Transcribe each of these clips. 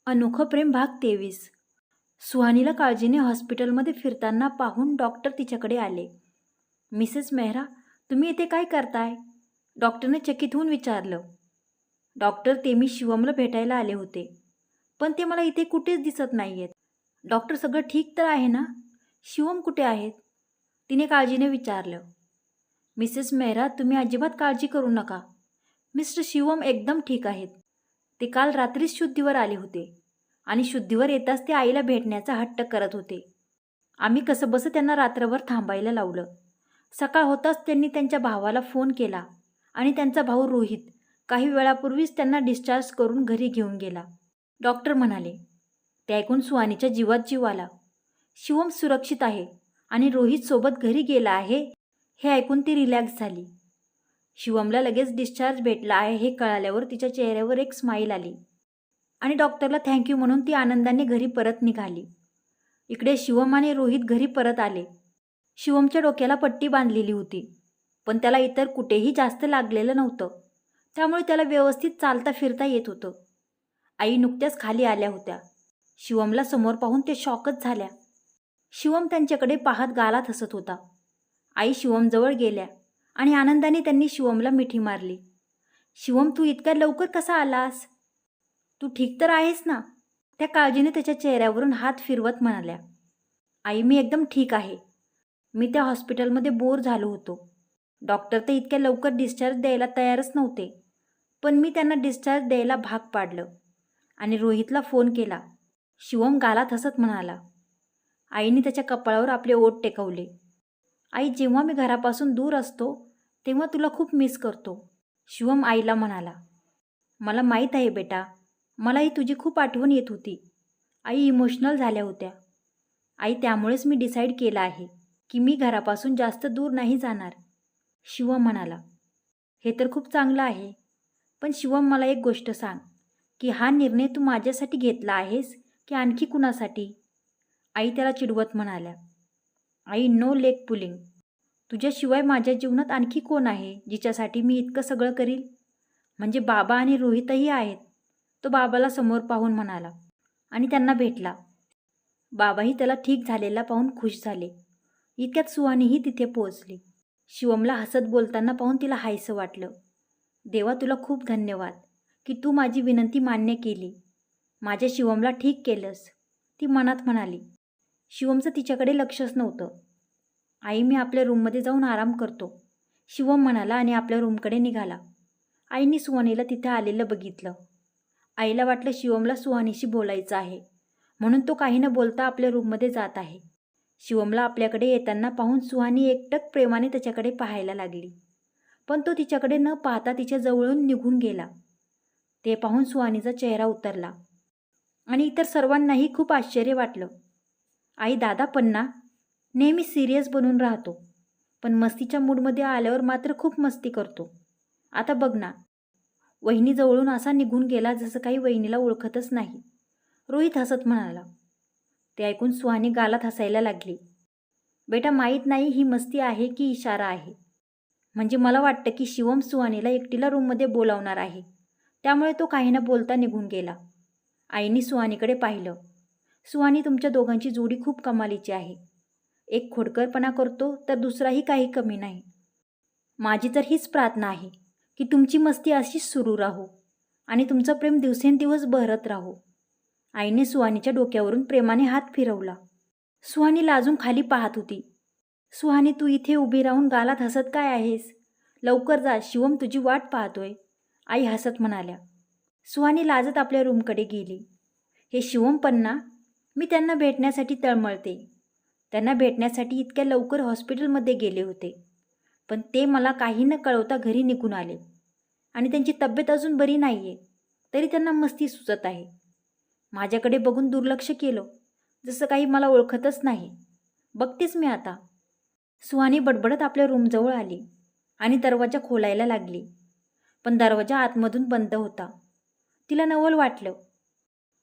अनोखं प्रेम भाग 23. सुहानीला काळजीने हॉस्पिटलमध्ये फिरताना पाहून डॉक्टर तिच्याकडे आले. मिसेस मेहरा, तुम्ही इथे काय करताय? डॉक्टरने चकित होऊन विचारलं. डॉक्टर, ते मी शिवमला भेटायला आले होते, पण ते मला इथे कुठेच दिसत नाहीयेत. डॉक्टर, सगळं ठीक तर आहे ना? शिवम कुठे आहेत? तिने काळजीने विचारलं. मिसेस मेहरा, तुम्ही अजिबात काळजी करू नका. मिस्टर शिवम एकदम ठीक आहेत. ते काल रात्रीच शुद्धीवर आले होते आणि शुद्धीवर येताच ते आईला भेटण्याचा हट्ट करत होते. आम्ही कसंबसं त्यांना रात्रभर थांबायला लावलं. सकाळ होताच त्यांनी त्यांच्या भावाला फोन केला आणि त्यांचा भाऊ रोहित काही वेळापूर्वीच त्यांना डिस्चार्ज करून घरी घेऊन गेला. डॉक्टर म्हणाले. ते ऐकून सुहानीच्या जीवात जीव आला. शिवम सुरक्षित आहे आणि रोहित सोबत घरी गेला आहे हे ऐकून ती रिलॅक्स झाली. शिवमला लगेच डिस्चार्ज भेटला आहे हे कळाल्यावर तिच्या चेहऱ्यावर एक स्माईल आली आणि डॉक्टरला थँक्यू म्हणून ती आनंदाने घरी परत निघाली. इकडे शिवम आणि रोहित घरी परत आले. शिवमच्या डोक्याला पट्टी बांधलेली होती, पण त्याला इतर कुठेही जास्त लागलेलं नव्हतं, त्यामुळे त्याला व्यवस्थित चालता फिरता येत होतं. आई नुकत्याच खाली आल्या होत्या. शिवमला समोर पाहून ते शॉकच झाल्या. शिवम त्यांच्याकडे पाहत गालात हसत होता. आई शिवमजवळ गेल्या आणि आनंदाने त्यांनी शिवमला मिठी मारली. शिवम, तू इतक्या लवकर कसा आलास? तू ठीक तर आहेस ना? त्या काळजीने त्याच्या चेहऱ्यावरून हात फिरवत म्हणाल्या. आई, मी एकदम ठीक आहे. मी त्या हॉस्पिटलमध्ये बोर झालो होतो. डॉक्टर तर इतक्या लवकर डिस्चार्ज द्यायला तयारच नव्हते, पण मी त्यांना डिस्चार्ज द्यायला भाग पाडलं आणि रोहितला फोन केला. शिवम गालात हसत म्हणाला. आईने त्याच्या कपाळावर आपले ओठ टेकवले. आई, जेव्हा मी घरापासून दूर असतो तेव्हा तुला खूप मिस करतो. शिवम आईला म्हणाला. मला माहीत आहे बेटा, मलाही तुझी खूप आठवण येत होती. आई इमोशनल झाल्या होत्या. आई, त्यामुळेच मी डिसाईड केलं आहे की मी घरापासून जास्त दूर नाही जाणार. शिवम म्हणाला. हे तर खूप चांगलं आहे, पण शिवम मला एक गोष्ट सांग की हा निर्णय तू माझ्यासाठी घेतला आहेस की आणखी कुणासाठी? आई त्याला चिडवत म्हणाल्या. आई, नो लेग पुलिंग. तुझ्याशिवाय माझ्या जीवनात आणखी कोण आहे जिच्यासाठी मी इतकं सगळं करील? म्हणजे बाबा आणि रोहितही आहेत. तो बाबाला समोर पाहून म्हणाला आणि त्यांना भेटला. बाबाही त्याला ठीक झालेला पाहून खुश झाले. इतक्यात सुहानीही तिथे पोहोचली. शिवमला हसत बोलताना पाहून तिला हायसं वाटलं. देवा, तुला खूप धन्यवाद की तू माझी विनंती मान्य केली. माझ्या शिवमला ठीक केलंस, ती मनात म्हणाली. शिवमचं तिच्याकडे लक्षच नव्हतं. आई, मी आपल्या रूममध्ये जाऊन आराम करतो, शिवम म्हणाला आणि आपल्या रूमकडे निघाला. आईने सुहानीला तिथे आलेलं बघितलं. आईला वाटलं शिवमला सुहानीशी बोलायचं आहे, म्हणून तो काही न बोलता आपल्या रूममध्ये जात आहे. शिवमला आपल्याकडे येताना पाहून सुहानी एकटक प्रेमाने त्याच्याकडे पाहायला लागली, पण तो तिच्याकडे न पाहता तिच्या जवळून निघून गेला. ते पाहून सुहानीचा चेहरा उतरला आणि इतर सर्वांनाही खूप आश्चर्य वाटलं. आई, दादा पन्ना नेहमी सिरियस बनून राहतो, पण मस्तीच्या मूडमध्ये आल्यावर मात्र खूप मस्ती करतो. आता बघ ना, वहिनीजवळून असा निघून गेला जसं काही वहिनीला ओळखतच नाही. रोहित हसत म्हणाला. ते ऐकून सुहानी गालात हसायला लागली. बेटा, माहीत नाही ही मस्ती आहे की इशारा आहे. म्हणजे मला वाटतं की शिवम सुहानीला एकटीला रूममध्ये बोलावणार आहे, त्यामुळे तो काही न बोलता निघून गेला. आईने सुहानीकडे पाहिलं. सुहानी, तुमच्या दोघांची जोडी खूप कमालीची आहे. एक खोडकरपणा करतो तर दुसराही काही कमी नाही. माझी तर हीच प्रार्थना आहे की तुमची मस्ती अशीच सुरू राहो आणि तुमचं प्रेम दिवसेंदिवस बहरत राहो. आईने सुहानीच्या डोक्यावरून प्रेमाने हात फिरवला. सुहानी लाजून खाली पाहत होती. सुहानी, तू इथे उभी राहून गालात हसत काय आहेस? लवकर जा, शिवम तुझी वाट पाहतोय, आई हसत म्हणाल्या. सुहानी लाजत आपल्या रूमकडे गेली. हे शिवम पन्ना, मी त्यांना भेटण्यासाठी तळमळते. त्यांना भेटण्यासाठी इतक्या लवकर हॉस्पिटलमध्ये गेले होते, पण ते मला काही न कळवता घरी निघून आले आणि त्यांची तब्येत अजून बरी नाही आहे, तरी त्यांना मस्ती सुचत आहे. माझ्याकडे बघून दुर्लक्ष केलं, जसं काही मला ओळखतच नाही. बघतेच मी आता. सुहानी बडबडत आपल्या रूमजवळ आली आणि दरवाजा खोलायला लागली, पण दरवाजा आतमधून बंद होता. तिला नवल वाटलं.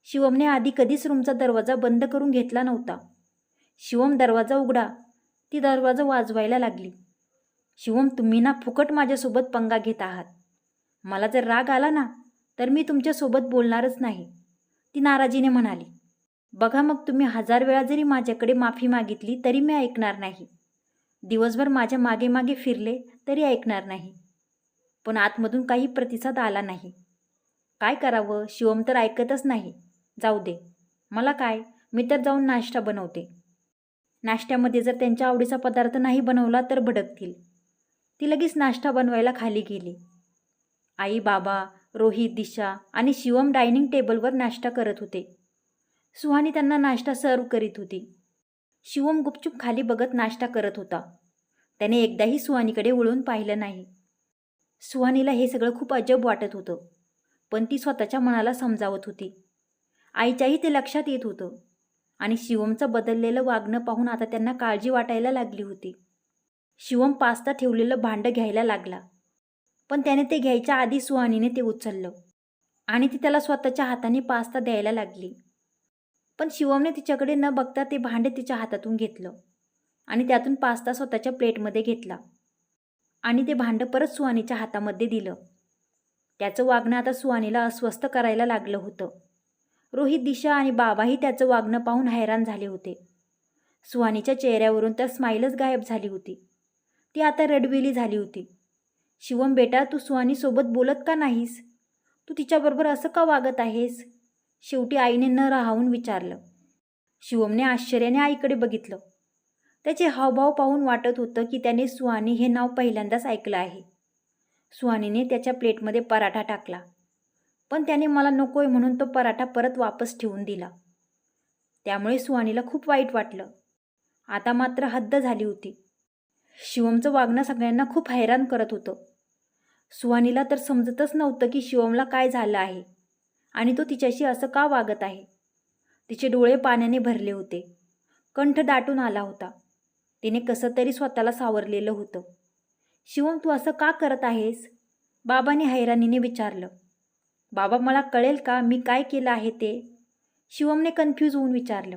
शिवमने आधी कधीच रूमचा दरवाजा बंद करून घेतला नव्हता. शिवम, दरवाजा उघडा. ती दरवाजा वाजवायला लागली. शिवम, तुम्ही ना फुकट माझ्यासोबत पंगा घेत आहात. मला जर राग आला ना तर मी तुमच्यासोबत बोलणारच नाही. ती नाराजीने म्हणाली. बघा मग तुम्ही 1000 वेळा जरी माझ्याकडे माफी मागितली तरी मी ऐकणार नाही. दिवसभर माझ्या मागे मागे फिरले तरी ऐकणार नाही. पण आतमधून काही प्रतिसाद आला नाही. काय करावं, शिवम तर ऐकतच नाही. जाऊ दे, मला काय, मी तर जाऊन नाश्ता बनवते. नाश्त्यामध्ये जर त्यांच्या आवडीचा पदार्थ नाही बनवला तर भडकतील. ती लगेच नाश्ता बनवायला खाली गेली. आई, बाबा, रोहित, दिशा आणि शिवम डायनिंग टेबलवर नाश्ता करत होते. सुहानी त्यांना नाश्ता सर्व करीत होती. शिवम गुपचूप खाली बघत नाश्ता करत होता. त्याने एकदाही सुहानीकडे वळून पाहिलं नाही. सुहानीला हे सगळं खूप अजब वाटत होतं, पण ती स्वतःच्या मनाला समजावत होती. आईच्याही ते लक्षात येत होतं आणि शिवमचं बदललेलं वागणं पाहून आता त्यांना काळजी वाटायला लागली होती. शिवम पास्ता ठेवलेलं भांडं घ्यायला लागला, पण त्याने ते घ्यायच्या आधी सुहानीने ते उचललं आणि ती त्याला स्वतःच्या हाताने पास्ता द्यायला लागली. पण शिवमने तिच्याकडे न बघता ते भांडे तिच्या हातातून घेतलं आणि त्यातून पास्ता स्वतःच्या प्लेटमध्ये घेतला आणि ते भांडं परत सुहानीच्या हातामध्ये दिलं. त्याचं वागणं आता सुहानीला अस्वस्थ करायला लागलं होतं. रोहित, दिशा आणि बाबाही त्याचं वागणं पाहून हैराण झाले होते. सुहानीच्या चेहऱ्यावरून तर स्माईलच गायब झाली होती. ती आता रडवेली झाली होती. शिवम बेटा, तू सुहानीसोबत बोलत का नाहीस? तू तिच्याबरोबर असं का वागत आहेस? शेवटी आईने न राहावून विचारलं. शिवमने आश्चर्याने आईकडे बघितलं. त्याचे हावभाव पाहून वाटत होतं की त्याने सुहानी हे नाव पहिल्यांदाच ऐकलं आहे. सुहानीने त्याच्या प्लेटमध्ये पराठा टाकला, पण त्याने मला नकोय म्हणून तो पराठा परत वापस ठेवून दिला. त्यामुळे सुहानीला खूप वाईट वाटलं. आता मात्र हद्द झाली होती. शिवमचं वागणं सगळ्यांना खूप हैराण करत होतं. सुहानीला तर समजतच नव्हतं की शिवमला काय झालं आहे आणि तो तिच्याशी असं का वागत आहे. तिचे डोळे पाण्याने भरले होते. कंठ दाटून आला होता. तिने कसं तरी स्वतःला सावरलेलं होतं. शिवम, तू असं का करत आहेस? बाबांनी हैराणीने विचारलं. बाबा, मला कळेल का मी काय केलं आहे ते? शिवमने कन्फ्यूज होऊन विचारलं.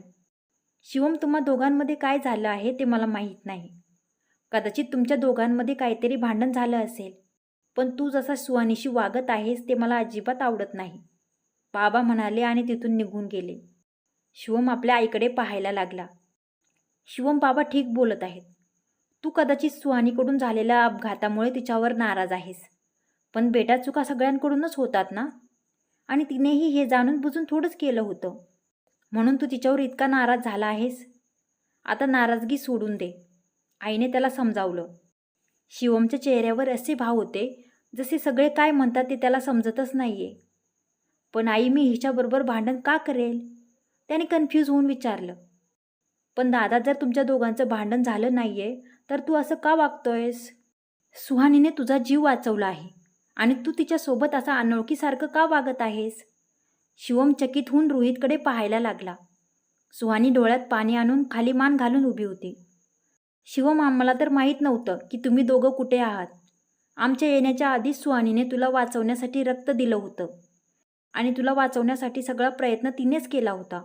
शिवम, तुम्हा दोघांमध्ये काय झालं आहे ते मला माहीत नाही. कदाचित तुमच्या दोघांमध्ये काहीतरी भांडण झालं असेल, पण तू जसा सुहानीशी वागत आहेस ते मला अजिबात आवडत नाही, बाबा म्हणाले आणि तिथून निघून गेले. शिवम आपल्या आईकडे पाहायला लागला. शिवम, बाबा ठीक बोलत आहेत. तू कदाचित सुहानीकडून झालेल्या अपघातामुळे तिच्यावर नाराज आहेस, पण बेटा चुका सगळ्यांकडूनच होतात ना, आणि तिनेही हे जाणून बुजून थोडंच केलं होतं, म्हणून तू तिच्यावर इतका नाराज झाला आहेस. आता नाराजगी सोडून दे, आईने त्याला समजावलं. शिवमच्या चेहऱ्यावर असे भाव होते जसे सगळे काय म्हणतात ते त्याला समजतच नाहीये. पण आई, मी हिच्याबरोबर भांडण का करेल? त्याने कन्फ्यूज होऊन विचारलं. पण दादा, जर तुमच्या दोघांचं भांडण झालं नाहीये तर तू असं का वागतोयस? सुहानीने तुझा जीव वाचवला आहे आणि तू तिच्यासोबत असा अनोळखीसारखं का वागत आहेस? शिवम चकित होऊन रोहितकडे पाहायला लागला. सुहानी डोळ्यात पाणी आणून खाली मान घालून उभी होती. शिवम, आम्हाला तर माहीत नव्हतं की तुम्ही दोघं कुठे आहात. आमच्या येण्याच्या आधीच सुहानीने तुला वाचवण्यासाठी रक्त दिलं होतं आणि तुला वाचवण्यासाठी सगळा प्रयत्न तिनेच केला होता,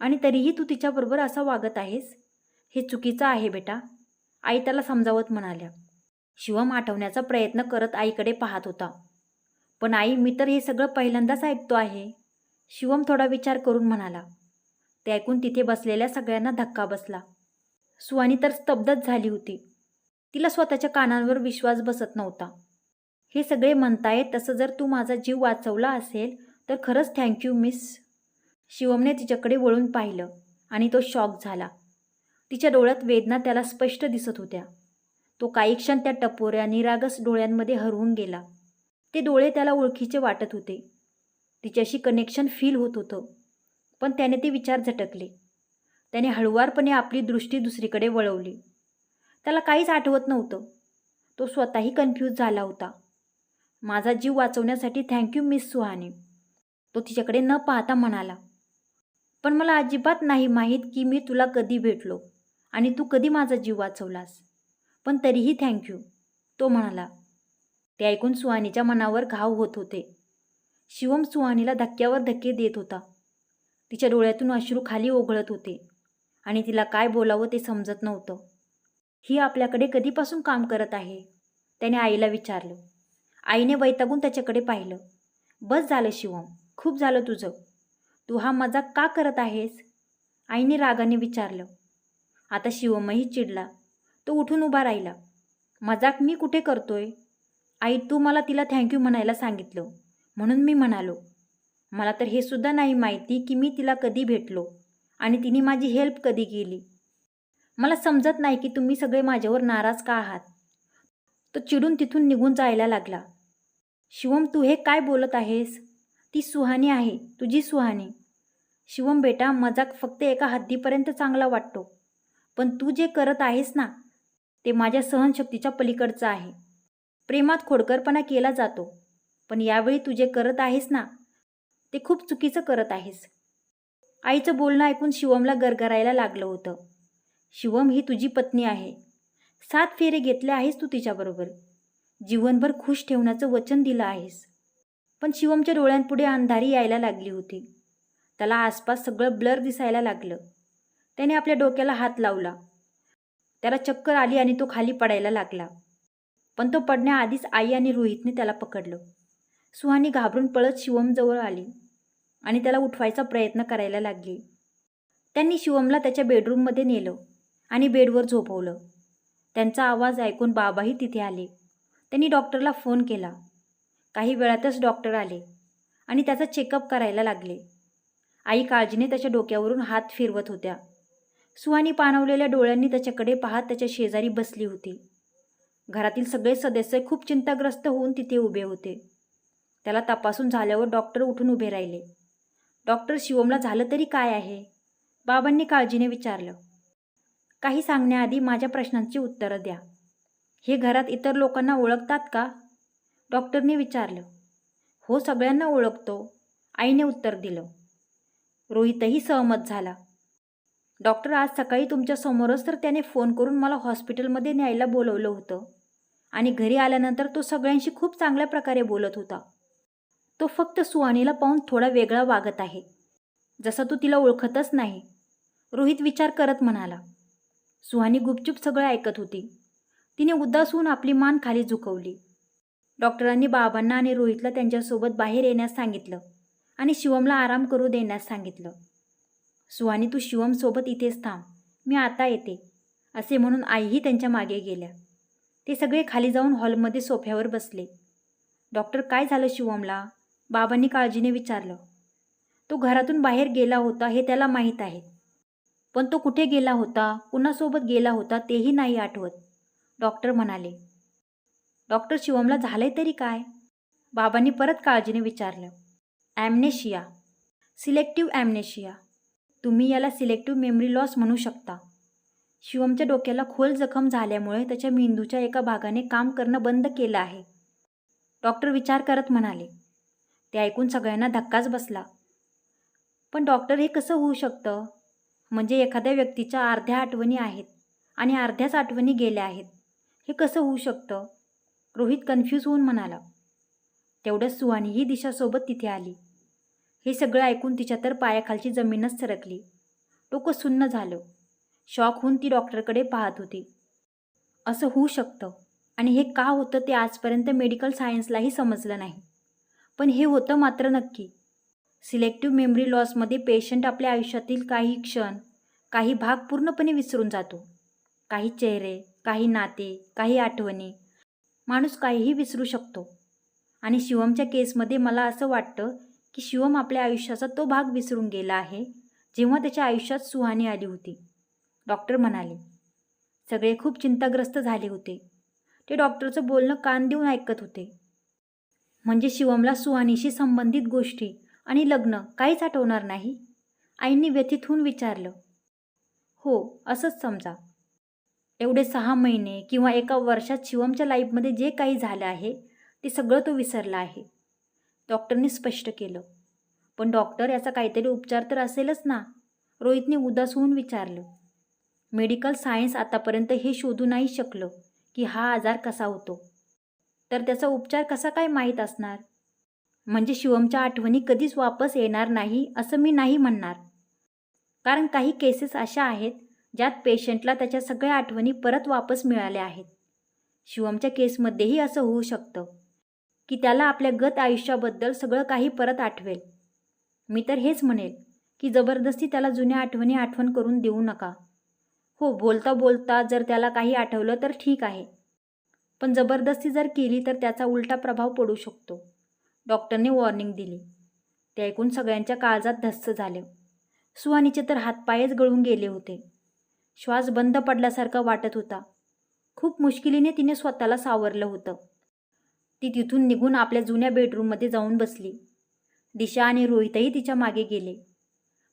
आणि तरीही तू तिच्याबरोबर असा वागत आहेस. हे चुकीचं आहे बेटा, आई त्याला समजावत म्हणाल्या. शिवम आठवण्याचा प्रयत्न करत आईकडे पाहत होता. पण आई, मी तर हे सगळं पहिल्यांदाच ऐकतो आहे. शिवम थोडा विचार करून म्हणाला. ते ऐकून तिथे बसलेल्या सगळ्यांना धक्का बसला. सुहानी तर स्तब्धच झाली होती. तिला स्वतःच्या कानांवर विश्वास बसत नव्हता. हे सगळे म्हणतायत तसं जर तू माझा जीव वाचवला असेल तर खरंच थँक्यू मिस. शिवमने तिच्याकडे वळून पाहिलं आणि तो शॉक झाला. तिच्या डोळ्यात वेदना त्याला स्पष्ट दिसत होत्या. तो काही क्षण त्या टपोऱ्या निरागस डोळ्यांमध्ये हरवून गेला. ते डोळे त्याला ओळखीचे वाटत होते. तिच्याशी कनेक्शन फील होत होतं, पण त्याने ते विचार झटकले. त्याने हळुवारपणे आपली दृष्टी दुसरीकडे वळवली. त्याला काहीच आठवत नव्हतं. तो स्वतःही कन्फ्यूज झाला होता. माझा जीव वाचवण्यासाठी थँक्यू मिस सुहानी, तो तिच्याकडे न पाहता म्हणाला. पण मला अजिबात नाही माहीत की मी तुला कधी भेटलो आणि तू कधी माझा जीव वाचवलास, पण तरीही थँक्यू, तो म्हणाला. ते ऐकून सुहानीच्या मनावर घाव होत होते. शिवम सुहानीला धक्क्यावर धक्के देत होता. तिच्या डोळ्यातून अश्रू खाली ओघळत होते आणि तिला काय बोलावं ते समजत नव्हतं. ही आपल्याकडे कधीपासून काम करत आहे? त्याने आईला विचारलं. आईने वैतागून त्याच्याकडे पाहिलं. बस झालं शिवम, खूप झालं तुझं. तू हा मजाक का करत आहेस? आईने रागाने विचारलं. आता शिवमही चिडला. तो उठून उभा राहिला. मजाक मी कुठे करतोय? आई, तू मला तिला थँक्यू म्हणायला सांगितलं म्हणून मी म्हणालो. मला तर हे सुद्धा नाही माहिती की मी तिला कधी भेटलो आणि तिने माझी हेल्प कधी केली. मला समजत नाही की तुम्ही सगळे माझ्यावर नाराज का आहात. तो चिडून तिथून निघून जायला लागला. शिवम, तू हे काय बोलत आहेस? ती सुहानी आहे, तुझी सुहानी. शिवम बेटा, मजाक फक्त एका हद्दीपर्यंत चांगला वाटतो, पण तू जे करत आहेस ना ते माझ्या सहनशक्तीच्या पलीकडचं आहे. प्रेमात खोडकरपणा केला जातो, पण यावेळी तू जे करत आहेस ना ते खूप चुकीचं करत आहेस. आईचं बोलणं ऐकून शिवमला गरगरायला लागलं होतं. शिवम, ही तुझी पत्नी आहे. 7 फेरे घेतले आहेस तू तिच्याबरोबर. जीवनभर खुश ठेवण्याचं वचन दिलं आहेस. पण शिवमच्या डोळ्यांपुढे अंधारी यायला लागली होती. त्याला आसपास सगळं ब्लर दिसायला लागलं. त्याने आपल्या डोक्याला हात लावला. त्याला चक्कर आली आणि तो खाली पडायला लागला. पण तो पडण्याआधीच आई आणि रोहितने त्याला पकडलं. सुहानी घाबरून पळत शिवमजवळ आली आणि त्याला उठवायचा प्रयत्न करायला लागली. त्यांनी शिवमला त्याच्या बेडरूममध्ये नेलं आणि बेडवर झोपवलं. त्यांचा आवाज ऐकून बाबाही तिथे आले. त्यांनी डॉक्टरला फोन केला. काही वेळातच डॉक्टर आले आणि त्याचा चेकअप करायला लागले. आई काळजीने त्याच्या डोक्यावरून हात फिरवत होत्या. सुहानी पाणवलेल्या डोळ्यांनी त्याच्याकडे पाहत त्याच्या शेजारी बसली होती. घरातील सगळे सदस्य खूप चिंताग्रस्त होऊन तिथे उभे होते. त्याला तपासून झाल्यावर डॉक्टर उठून उभे राहिले. डॉक्टर, शिवमला झालं तरी काय आहे? बाबांनी काळजीने विचारलं. काही सांगण्याआधी माझ्या प्रश्नांची उत्तरं द्या. हे घरात इतर लोकांना ओळखतात का? डॉक्टरने विचारलं. हो, सगळ्यांना ओळखतो, आईने उत्तर दिलं. रोहितही सहमत झाला. डॉक्टर, आज सकाळी तुमच्या समोरच तर त्याने फोन करून मला हॉस्पिटलमध्ये न्यायला बोलवलं होतं आणि घरी आल्यानंतर तो सगळ्यांशी खूप चांगल्या प्रकारे बोलत होता. तो फक्त सुहानीला पाहून थोडा वेगळा वागत आहे, जसा तो तिला ओळखतच नाही. रोहित विचार करत म्हणाला. सुहानी गुपचूप सगळं ऐकत होती. तिने उदास होऊन आपली मान खाली झुकवली. डॉक्टरांनी बाबांना आणि रोहितला त्यांच्यासोबत बाहेर येण्यास सांगितलं आणि शिवमला आराम करू देण्यास सांगितलं. सुहानी, तू शिवमसोबत इथेच थांब, मी आता येते, असे म्हणून आईही त्यांच्या मागे गेल्या. ते सगळे खाली जाऊन हॉलमध्ये सोफ्यावर बसले. डॉक्टर, काय झालं शिवमला? बाबांनी काळजीने विचारलं. तो घरातून बाहेर गेला होता हे त्याला माहीत आहे, पण तो कुठे गेला होता, कुणासोबत गेला होता तेही नाही आठवत, डॉक्टर म्हणाले. डॉक्टर, शिवमला झालंय तरी काय? बाबांनी परत काळजीने विचारलं. ॲम्नेशिया, सिलेक्टिव्ह ॲम्नेशिया. तुम्ही याला सिलेक्टिव्ह मेमरी लॉस म्हणू शकता. शिवमच्या डोक्याला खोल जखम झाल्यामुळे त्याच्या मेंदूच्या एका भागाने काम करणं बंद केलं आहे, डॉक्टर विचार करत म्हणाले. ते ऐकून सगळ्यांना धक्काच बसला. पण डॉक्टर, हे कसं होऊ शकतं? म्हणजे एखाद्या व्यक्तीच्या अर्ध्या आठवणी आहेत आणि अर्ध्याच आठवणी गेल्या आहेत, हे कसं होऊ शकतं? रोहित कन्फ्यूज होऊन म्हणाला. तेवढ्याच सुहानीही दिशासोबत तिथे आली. हे सगळं ऐकून तिच्या तर पायाखालची जमीनच सरकली. डोकं सुन्न झालं. शॉक होऊन ती डॉक्टरकडे पाहत होती. असं होऊ शकतं आणि हे का होतं ते आजपर्यंत मेडिकल सायन्सलाही समजलं नाही, पण हे होतं मात्र नक्की. सिलेक्टिव्ह मेमरी लॉसमध्ये पेशंट आपल्या आयुष्यातील काही क्षण, काही भाग पूर्णपणे विसरून जातो. काही चेहरे, काही नाते, काही आठवणी, माणूस काहीही विसरू शकतो. आणि शिवमच्या केसमध्ये मला असं वाटतं की शिवम आपल्या आयुष्याचा तो भाग विसरून गेला आहे जेव्हा त्याच्या आयुष्यात सुहानी आली होती, डॉक्टर म्हणाले. सगळे खूप चिंताग्रस्त झाले होते. ते डॉक्टरचं बोलणं कान देऊन ऐकत होते. म्हणजे शिवमला सुहानीशी संबंधित गोष्टी आणि लग्न काहीच आठवणार नाही? आईंनी व्यथित होऊन विचारलं. हो, असंच समजा. एवढे 6 महिने किंवा एका वर्षात शिवमच्या लाईफमध्ये जे काही झालं आहे ते सगळं तो विसरला आहे, डॉक्टरने स्पष्ट केलं. पण डॉक्टर, याचा काहीतरी उपचार तर असेलच ना? रोहितने उदास होऊन विचारलं. मेडिकल सायन्स आतापर्यंत हे शोधू नाही शकलं की हा आजार कसा होतो, तर त्याचा उपचार कसा काय माहीत असणार? म्हणजे शिवमच्या आठवणी कधीच वापस येणार नाही असं मी नाही म्हणणार, कारण काही केसेस अशा आहेत ज्यात पेशंटला त्याच्या सगळ्या आठवणी परत वापस मिळाल्या आहेत. शिवमच्या केसमध्येही असं होऊ शकतं की त्याला आपल्या गत आयुष्याबद्दल सगळं काही परत आठवेल. मी तर हेच म्हणेल की जबरदस्ती त्याला जुन्या आठवण करून देऊ नका. हो, बोलता बोलता जर त्याला काही आठवलं तर ठीक आहे, पण जबरदस्ती जर केली तर त्याचा उलटा प्रभाव पडू शकतो. डॉक्टरने वॉर्निंग दिली. ते ऐकून सगळ्यांच्या काळजात धस्स झाले. सुहानीचे तर हातपायच गळून गेले होते. श्वास बंद पडल्यासारखा वाटत होता. खूप मुश्किलीने तिने स्वतःला सावरलं होतं. ती तिथून निघून आपल्या जुन्या बेडरूममध्ये जाऊन बसली. दिशा आणि रोहितही तिच्या मागे गेले,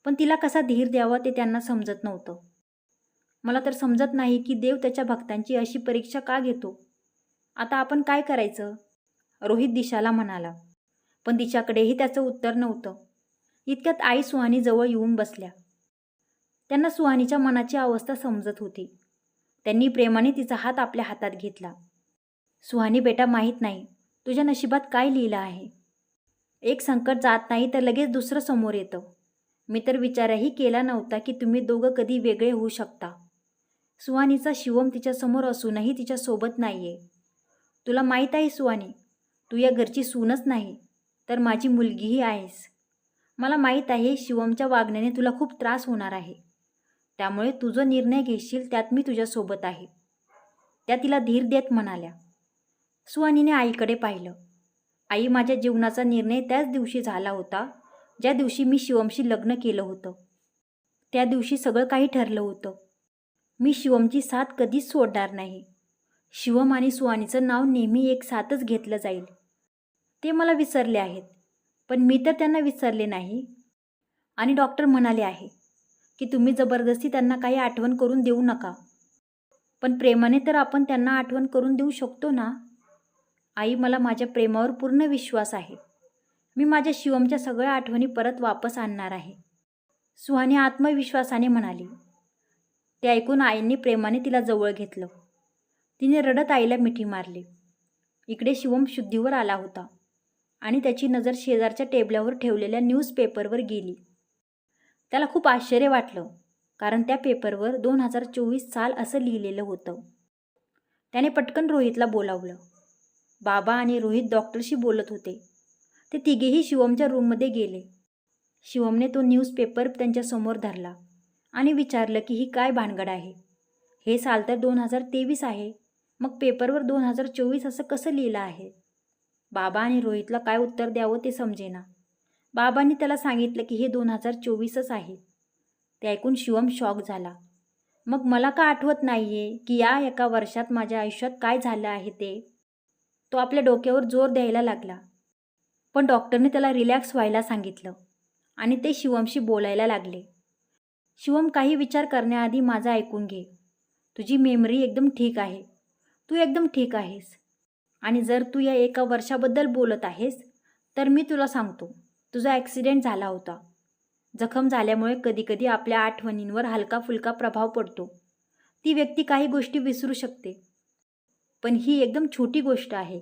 पण तिला कसा धीर द्यावा ते त्यांना समजत नव्हतं. मला तर समजत नाही की देव त्याच्या भक्तांची अशी परीक्षा का घेतो. आता आपण काय करायचं? रोहित दिशाला म्हणाला, पण दिशाकडेही त्याचं उत्तर नव्हतं. इतक्यात आई सुहानी जवळ येऊन बसल्या. त्यांना सुहानीच्या मनाची अवस्था समजत होती. त्यांनी प्रेमाने तिचा हात आपल्या हातात घेतला. सुहानी बेटा, माहीत नाही तुझ्या नशिबात काय लिहिलं आहे. एक संकट जात नाही तर लगेच दुसरं समोर येतं. मी तर विचारही केला नव्हता की तुम्ही दोघं कधी वेगळे होऊ शकता. सुहानीचा शिवम तिच्यासमोर असूनही तिच्यासोबत नाहीये. तुला माहीत आहे सुहानी, तू या घरची सूनच नाही तर माझी मुलगीही आहेस. मला माहीत आहे शिवमच्या वागण्याने तुला खूप त्रास होणार आहे. त्यामुळे तू जो निर्णय घेशील त्यात मी तुझ्यासोबत आहे. त्या तिला धीर देत म्हणाल्या. सुहानीने आईकडे पाहिलं. आई, माझ्या जीवनाचा निर्णय त्याच दिवशी झाला होता ज्या दिवशी मी शिवमशी लग्न केलं होतं. त्या दिवशी सगळं काही ठरलं होतं. मी शिवमची साथ कधीच सोडणार नाही. शिवम आणि सुहानीचं नाव नेहमी एक साथच घेतलं जाईल. ते मला विसरले आहेत, पण मी तर त्यांना विसरले नाही. आणि डॉक्टर म्हणाले आहे की तुम्ही जबरदस्ती त्यांना काही आठवण करून देऊ नका. पण प्रेमाने तर आपण त्यांना आठवण करून देऊ शकतो ना. आई, मला माझ्या प्रेमावर पूर्ण विश्वास आहे. मी माझ्या शिवमच्या सगळ्या आठवणी परत वापस आणणार आहे, सुहानी आत्मविश्वासाने म्हणाली. ते ऐकून आईंनी प्रेमाने तिला जवळ घेतलं. तिने रडत आईला मिठी मारली. इकडे शिवम शुद्धीवर आला होता आणि त्याची नजर शेजारच्या टेबलावर ठेवलेल्या न्यूजपेपरवर गेली. त्याला खूप आश्चर्य वाटलं, कारण त्या पेपरवर 2024 साल असं लिहिलेलं होतं. त्याने पटकन रोहितला बोलावलं. बाबा आणि रोहित डॉक्टरशी बोलत होते. ते तिघेही शिवमच्या रूममध्ये गेले. शिवमने तो न्यूजपेपर त्यांच्यासमोर धरला आणि विचारलं की ही काय भानगड आहे. हे साल तर 2023 आहे, मग पेपरवर 2024 असं कसं लिहिलं आहे. बाबा आणि रोहितला काय उत्तर द्यावं ते समजेना. बाबांनी त्याला सांगितलं की हे 2024च आहे. ते ऐकून शिवम शॉक झाला. मग मला का आठवत नाहीये की या एका वर्षात माझ्या आयुष्यात काय झालं आहे ते. तो आपल्या डोक्यावर जोर द्यायला लागला. पण डॉक्टरने त्याला रिलॅक्स व्हायला सांगितलं आणि ते शिवमशी बोलायला लागले. शिवम, काही विचार करण्याआधी माझं ऐकून घे. तुझी मेमरी एकदम ठीक आहे. तू एकदम ठीक आहेस. आणि जर तू या एका वर्षाबद्दल बोलत आहेस तर मी तुला सांगतो, तुझा ॲक्सिडेंट झाला होता. जखम झाल्यामुळे कधीकधी आपल्या आठवणींवर हलका फुलका प्रभाव पडतो. ती व्यक्ती काही गोष्टी विसरू शकते, पण ही एकदम छोटी गोष्ट आहे,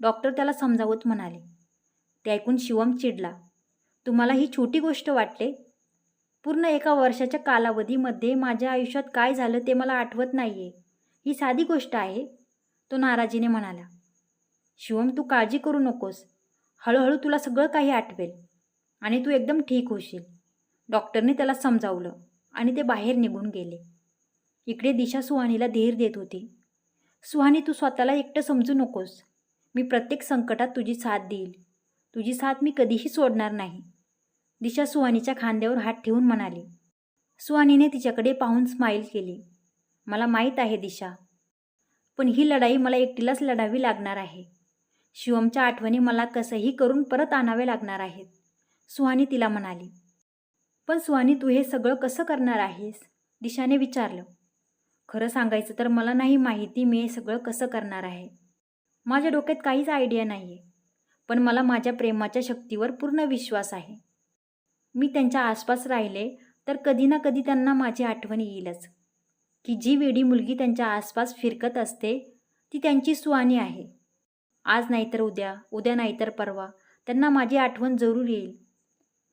डॉक्टर त्याला समजावत म्हणाले. ते ऐकून शिवम चिडला. तुम्हाला ही छोटी गोष्ट वाटते? पूर्ण एका वर्षाच्या कालावधीमध्ये माझ्या आयुष्यात काय झालं ते मला आठवत नाहीये. ही साधी गोष्ट आहे, तो नाराजीने म्हणाला. शिवम, तू काळजी करू नकोस. हळूहळू तुला सगळं काही आठवेल आणि तू एकदम ठीक होशील. डॉक्टरने त्याला समजावलं आणि ते बाहेर निघून गेले. इकडे दिशा सुहानीला धीर देत होती. सुहानी, तू स्वतःला एकटं समजू नकोस. मी प्रत्येक संकटात तुझी साथ देईल. तुझी साथ मी कधीही सोडणार नाही. दिशा सुहानीच्या खांद्यावर हात ठेवून म्हणाली. सुहानीने तिच्याकडे पाहून स्माईल केली. मला माहीत आहे दिशा, पण ही लढाई मला एकटीलाच लढावी लागणार आहे. शिवमच्या आठवणी मला कसंही करून परत आणावे लागणार आहेत, सुहानी तिला म्हणाली. पण सुहानी, तू हे सगळं कसं करणार आहेस? दिशाने विचारलं. खरं सांगायचं तर मला नाही माहिती मी हे सगळं कसं करणार आहे. माझ्या डोक्यात काहीच आयडिया नाही आहे, पण मला माझ्या प्रेमाच्या शक्तीवर पूर्ण विश्वास आहे. मी त्यांच्या आसपास राहिले तर कधी ना कधी त्यांना माझी आठवण येईलच, की जी वेडी मुलगी त्यांच्या आसपास फिरकत असते ती त्यांची सुहानी आहे. आज नाहीतर उद्या, उद्या नाहीतर परवा त्यांना माझी आठवण जरूर येईल.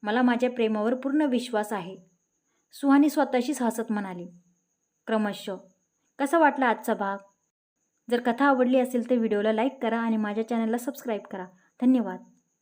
मला माझ्या प्रेमावर पूर्ण विश्वास आहे, सुहानी स्वतःशीच हसत म्हणाली. क्रमशः कसा वाटला आजचा भाग? जर कथा आवडली असेल तर व्हिडिओला लाईक करा आणि माझ्या चॅनलला सबस्क्राईब करा. धन्यवाद.